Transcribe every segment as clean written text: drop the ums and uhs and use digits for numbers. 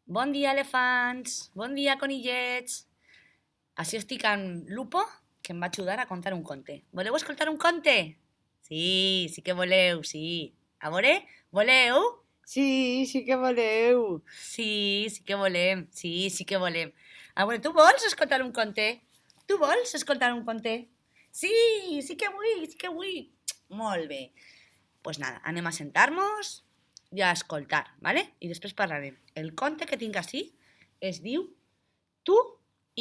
Bon dia, elefants. Bon dia, conillets. Així estic amb Lupo, que em va ajudar a contar un conte. Voleu escoltar un conte? Sí que voleu, sí. A veure, voleu? Sí que voleu. Sí que volem, sí que volem. A veure, tu vols escoltar un conte? Tu vols escoltar un conte? Sí que vull. Molt bé. Pues nada, anem a sentar-nos i a escoltar, ¿vale? I després parlarem. El conte que tinc així es diu Tu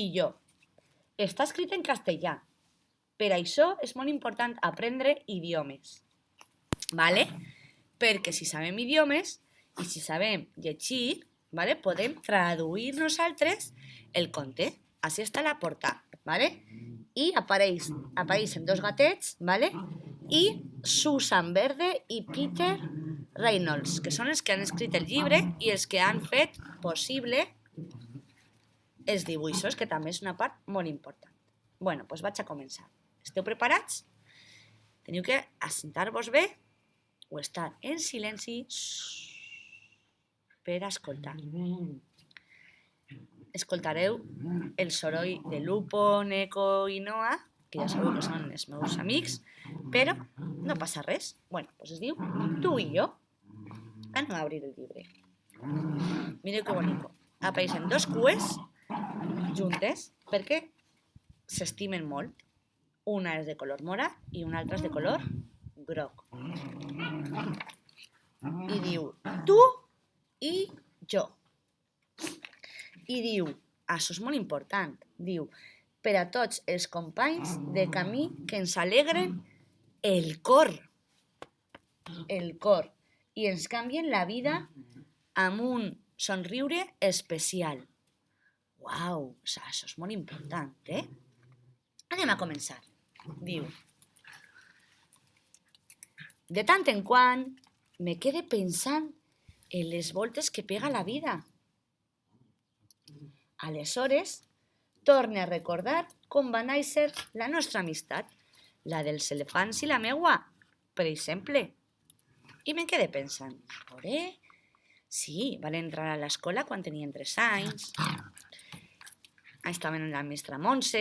i jo. Està escrit en castellà. Per això és molt important aprendre idiomes, ¿vale? Perquè si sabem idiomes i si sabem llegir, ¿vale? Podem traduir nosaltres el conte. Així està la portada, ¿vale? I apareixen dos gatets, ¿vale? I Susan Verde i Peter Reynolds, que són els que han escrit el llibre i els que han fet possible els dibuixos, que també és una part molt important. Bueno, doncs vaig a començar. Esteu preparats? Teniu que assentar-vos bé o estar en silenci per escoltar. Escoltareu el soroll de Lupo, Neko i Noah, que ja sabeu que són els meus amics, però no passa res. Bueno, doncs es diu Tu i jo. Anem a obrir el llibre. Mireu que bonico. Apareixen dos cues juntes perquè s'estimen molt. Una és de color morat i una altra és de color groc. I diu tu i jo. I diu, això és molt important, diu, per a tots els companys de camí que ens alegren el cor, i ens canvien la vida amb un somriure especial. Uau, això és molt important, eh? Anem a començar. Diu, de tant en quant me quede pensant en les voltes que pega la vida. Aleshores, torne a recordar com va néixer la nostra amistat, la dels elefants i la meua, per exemple. I me'n quedé pensant, a veure, sí, van entrar a l'escola quan tenien 3 anys, estaven amb la mestra Montse,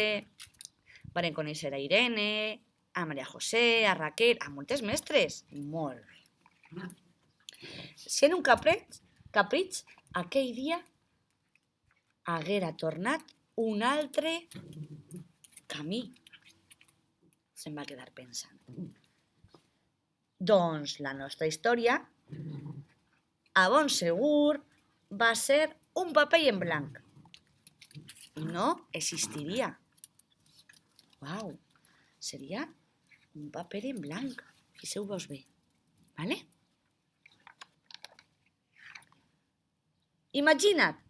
van conèixer a Irene, a Maria José, a Raquel, a moltes mestres, molt. Sent un capritx, aquell dia haguera tornat un altre camí. Se'n va quedar pensant. Doncs la nostra història, a bon segur, va ser un paper en blanc. I no existiria. Uau, seria un paper en blanc. Fixeu-vos bé, ¿vale? Imagina't,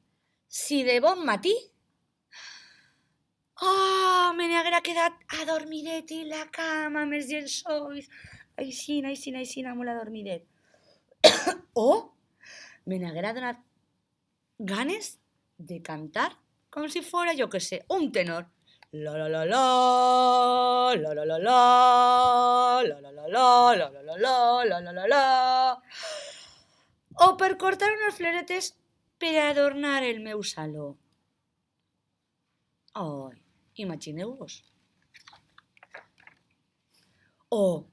si de bon matí me n'haguera quedat adormidet en la cama amb els llençols, aixina, molt adormidet. O me n'haguera donat ganes de cantar com si fora, jo que sé, un tenor. La la la la, la la la la, la la la la, la la la la, la la la la. O per cortar unes floretes per adornar el meu saló. Ai, imagineu-vos. O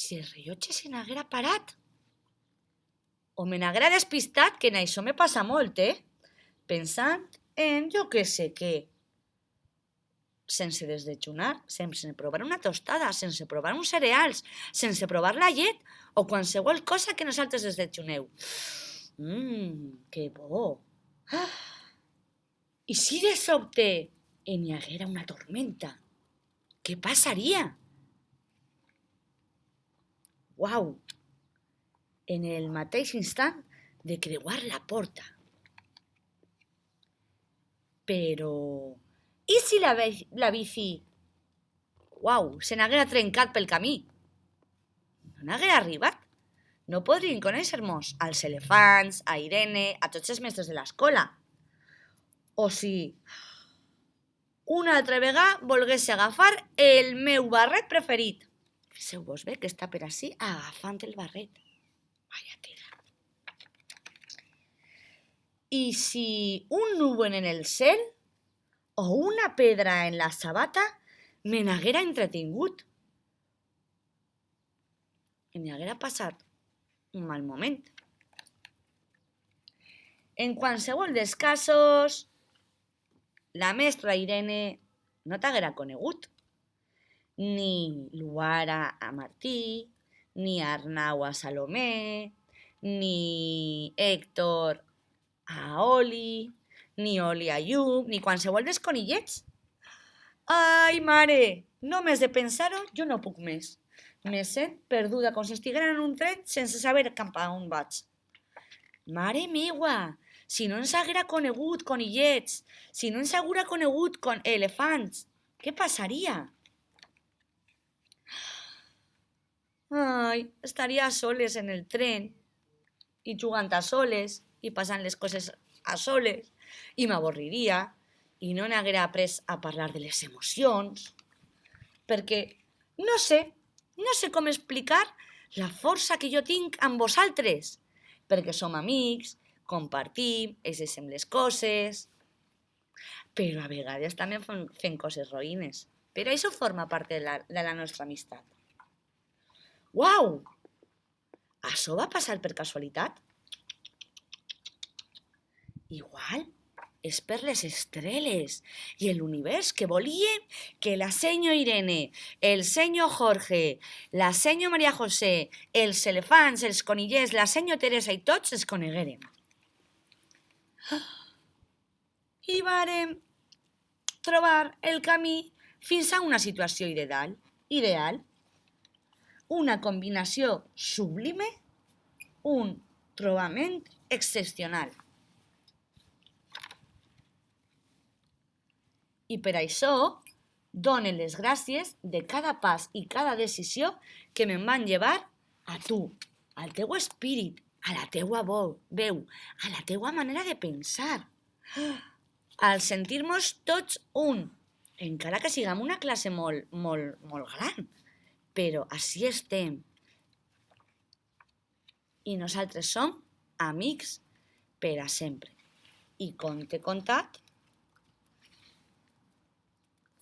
si el rellotge se n'haguera parat. O me n'haguera despistat, que en això me passa molt, pensant en jo que sé què. Sense desdejunar, sense provar una tostada, sense provar uns cereals, sense provar la llet o qualsevol cosa que nosaltres desdejuneu. Que bo! I si de sobte n'hi haguera una tormenta? Què passaria? Uau! En el mateix instant de creuar la porta. Però i si la bici, se n'haguera trencat pel camí? No n'haguera arribat? No podrien conèixer-nos als elefants, a Irene, a tots els mestres de l'escola. O si una altra vegada volgués agafar el meu barret preferit. Fixeu-vos bé que està per ací agafant el barret. Vaya tela. I si un núvol en el cel o una pedra en la sabata me n'haguera entretingut? I n'hi haguera passat un mal moment. En qualsevol dels casos, la mestra Irene no t'haguera conegut, ni Luara a Martí, ni Arnau a Salomé, ni Héctor a Oli, ni Oli a Lluc, ni qualsevol dels conillets. Ai, mare, només de pensar-ho jo no puc més. Me sent perduda, com si estiguera en un tren sense saber cap a on vaig. Mare meua, si no ens haguera conegut conillets, si no ens haguera conegut elefants, què passaria? Ai, estaria a soles en el tren i jugant a soles i passant les coses a soles i m'avorriria i no n'haguera après a parlar de les emocions perquè no sé com explicar la força que jo tinc amb vosaltres perquè som amics, compartim, ens deixem les coses, però a vegades també fem coses roïnes. Però això forma part de la nostra amistat. Uau! Això va passar per casualitat? Igual és per les estrelles i l'univers que volien que la senyor Irene, el senyor Jorge, la senyor Maria José, els elefants, els conillers, la senyor Teresa i tots es conegueren. I vàrem trobar el camí fins a una situació ideal. Una combinació sublime, un trobament excepcional. I per això dono les gràcies de cada pas i cada decisió que me'n van llevar a tu, al teu espírit, a la teua veu, a la teua manera de pensar, al sentir-nos tots un, encara que siguem una classe molt gran, però així estem. I nosaltres som amics per a sempre. I compte contat,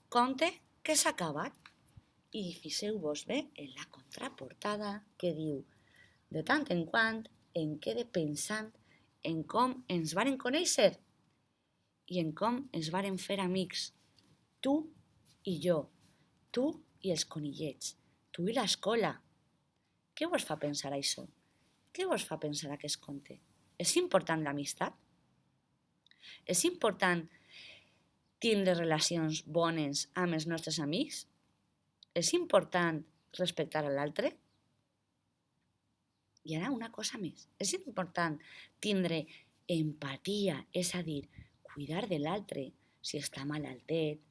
compte que s'ha acabat. I fixeu-vos bé en la contraportada que diu de tant en quant em quede pensant en com ens varen conèixer i en com ens varen fer amics. Tu i jo, tu i els conillets, tu i l'escola. Què vos fa pensar això? Què vos fa pensar aquest conte? És important l'amistat? És important tindre relacions bones amb els nostres amics? És important respectar a l'altre? I ara una cosa més. És important tindre empatia, és a dir, cuidar de l'altre si està malaltet,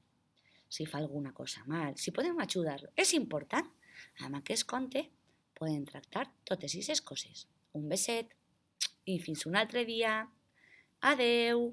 si fa alguna cosa mal, si podem ajudar-lo. És important. Amb aquest conte podem tractar totes aquestes coses. Un beset i fins un altre dia. Adeu!